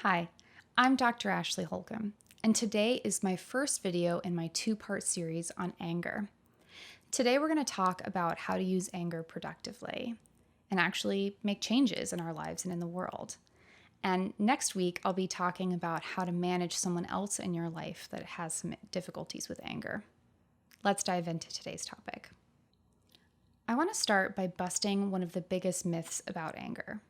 Hi, I'm Dr. Ashley Holcomb, and today is my first video in my two-part series on anger. Today we're going to talk about how to use anger productively and actually make changes in our lives and in the world. And next week, I'll be talking about how to manage someone else in your life that has some difficulties with anger. Let's dive into today's topic. I want to start by busting one of the biggest myths about anger.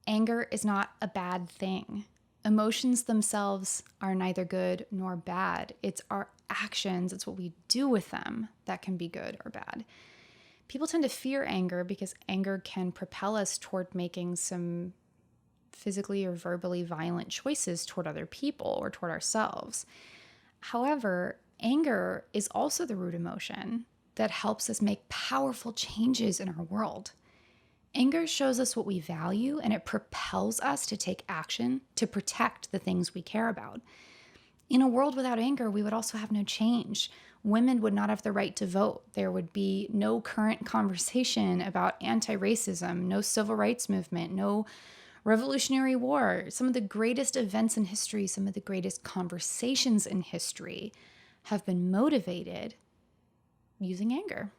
Anger is not a bad thing. Emotions themselves are neither good nor bad. It's our actions, it's what we do with them that can be good or bad. People tend to fear anger because anger can propel us toward making some physically or verbally violent choices toward other people or toward ourselves. However, anger is also the root emotion that helps us make powerful changes in our world. Anger shows us what we value, and it propels us to take action to protect the things we care about. In a world without anger, we would also have no change. Women would not have the right to vote. There would be no current conversation about anti-racism, no civil rights movement, no Revolutionary War. Some of the greatest events in history, some of the greatest conversations in history have been motivated using anger.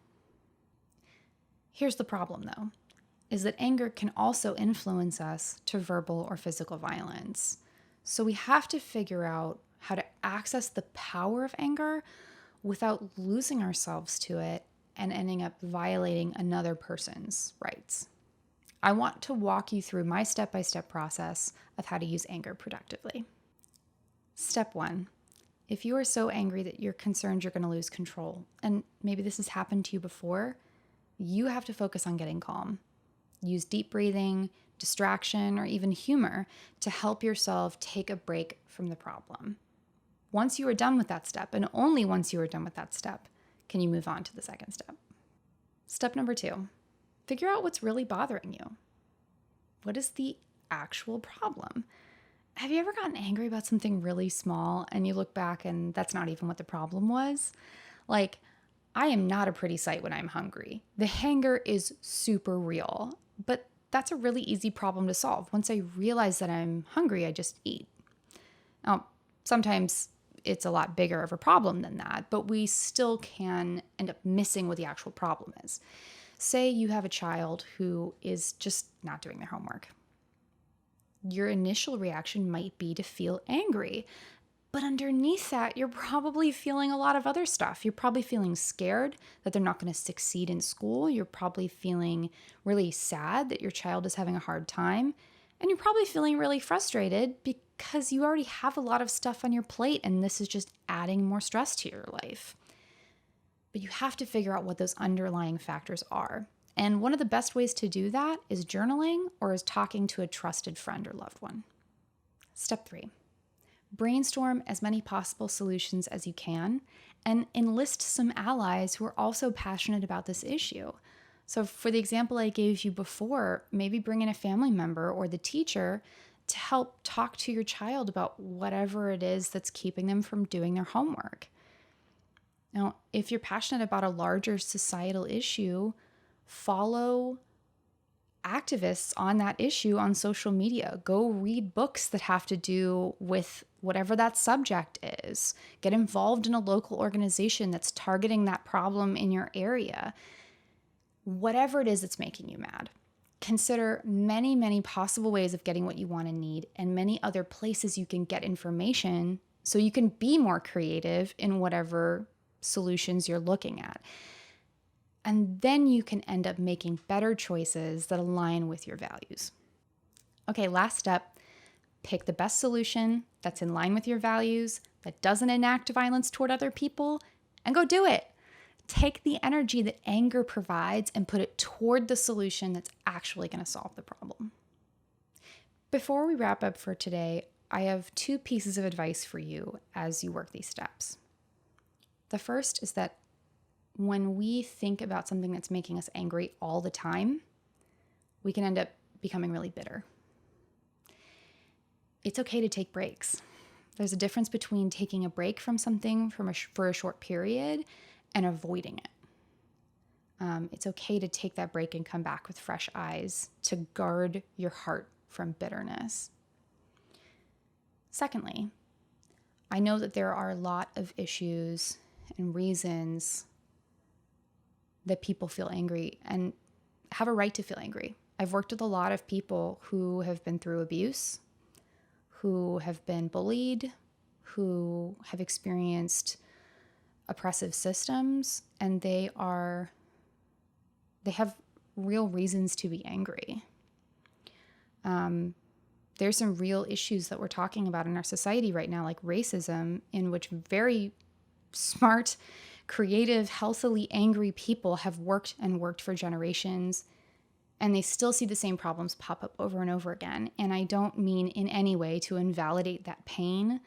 Here's the problem, though, is that anger can also influence us to verbal or physical violence. So we have to figure out how to access the power of anger without losing ourselves to it and ending up violating another person's rights. I want to walk you through my step-by-step process of how to use anger productively. Step 1. If you are so angry that you're concerned you're going to lose control, and maybe this has happened to you before, you have to focus on getting calm. Use deep breathing, distraction, or even humor to help yourself take a break from the problem. Once you are done with that step, and only once you are done with that step, can you move on to the second step. Step number 2, figure out what's really bothering you. What is the actual problem? Have you ever gotten angry about something really small and you look back and that's not even what the problem was? Like, I am not a pretty sight when I'm hungry. The hunger is super real, but that's a really easy problem to solve. Once I realize that I'm hungry, I just eat. Now, sometimes it's a lot bigger of a problem than that, but we still can end up missing what the actual problem is. Say you have a child who is just not doing their homework. Your initial reaction might be to feel angry. But underneath that, you're probably feeling a lot of other stuff. You're probably feeling scared that they're not going to succeed in school. You're probably feeling really sad that your child is having a hard time. And you're probably feeling really frustrated because you already have a lot of stuff on your plate and this is just adding more stress to your life. But you have to figure out what those underlying factors are. And one of the best ways to do that is journaling or is talking to a trusted friend or loved one. Step 3. Brainstorm as many possible solutions as you can and enlist some allies who are also passionate about this issue. So for the example I gave you before, maybe bring in a family member or the teacher to help talk to your child about whatever it is that's keeping them from doing their homework. Now, if you're passionate about a larger societal issue, follow activists on that issue on social media. Go read books that have to do with whatever that subject is. Get involved in a local organization that's targeting that problem in your area. Whatever it is that's making you mad. Consider many, many possible ways of getting what you want and need and many other places you can get information so you can be more creative in whatever solutions you're looking at. And then you can end up making better choices that align with your values. Okay, last step, pick the best solution that's in line with your values, that doesn't enact violence toward other people, and go do it. Take the energy that anger provides and put it toward the solution that's actually going to solve the problem. Before we wrap up for today, I have 2 pieces of advice for you as you work these steps. The first is that when we think about something that's making us angry all the time, we can end up becoming really bitter. It's okay to take breaks. There's a difference between taking a break from something for a short period and avoiding it. It's okay to take that break and come back with fresh eyes to guard your heart from bitterness. Secondly, I know that there are a lot of issues and reasons that people feel angry and have a right to feel angry. I've worked with a lot of people who have been through abuse, who have been bullied, who have experienced oppressive systems, and they have real reasons to be angry. There's some real issues that we're talking about in our society right now, like racism, in which very smart, creative, healthily angry people have worked and worked for generations, and they still see the same problems pop up over and over again. And I don't mean in any way to invalidate that pain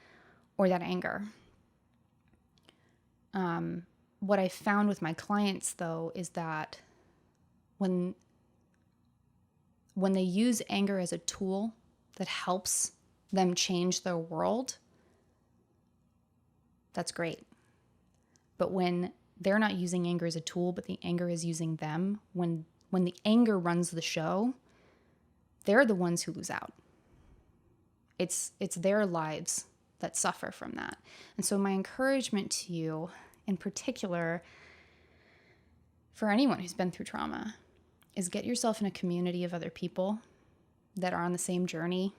or that anger. What I found with my clients, though, is that when they use anger as a tool that helps them change their world, that's great. But when they're not using anger as a tool, but the anger is using them, when the anger runs the show, they're the ones who lose out. It's their lives that suffer from that. And so my encouragement to you, in particular, for anyone who's been through trauma, is get yourself in a community of other people that are on the same journey,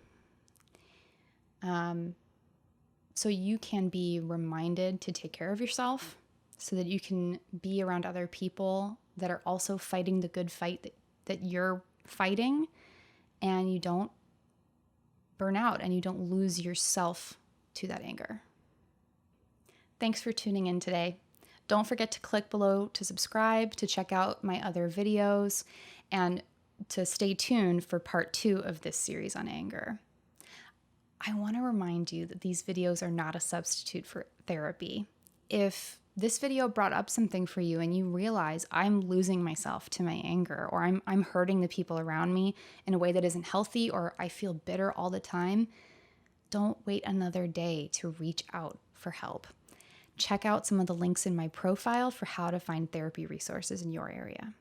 so you can be reminded to take care of yourself, so that you can be around other people that are also fighting the good fight that you're fighting, and you don't burn out and you don't lose yourself to that anger. Thanks for tuning in today. Don't forget to click below to subscribe, to check out my other videos, and to stay tuned for part 2 of this series on anger. I want to remind you that these videos are not a substitute for therapy. If this video brought up something for you and you realize I'm losing myself to my anger, or I'm hurting the people around me in a way that isn't healthy, or I feel bitter all the time, don't wait another day to reach out for help. Check out some of the links in my profile for how to find therapy resources in your area.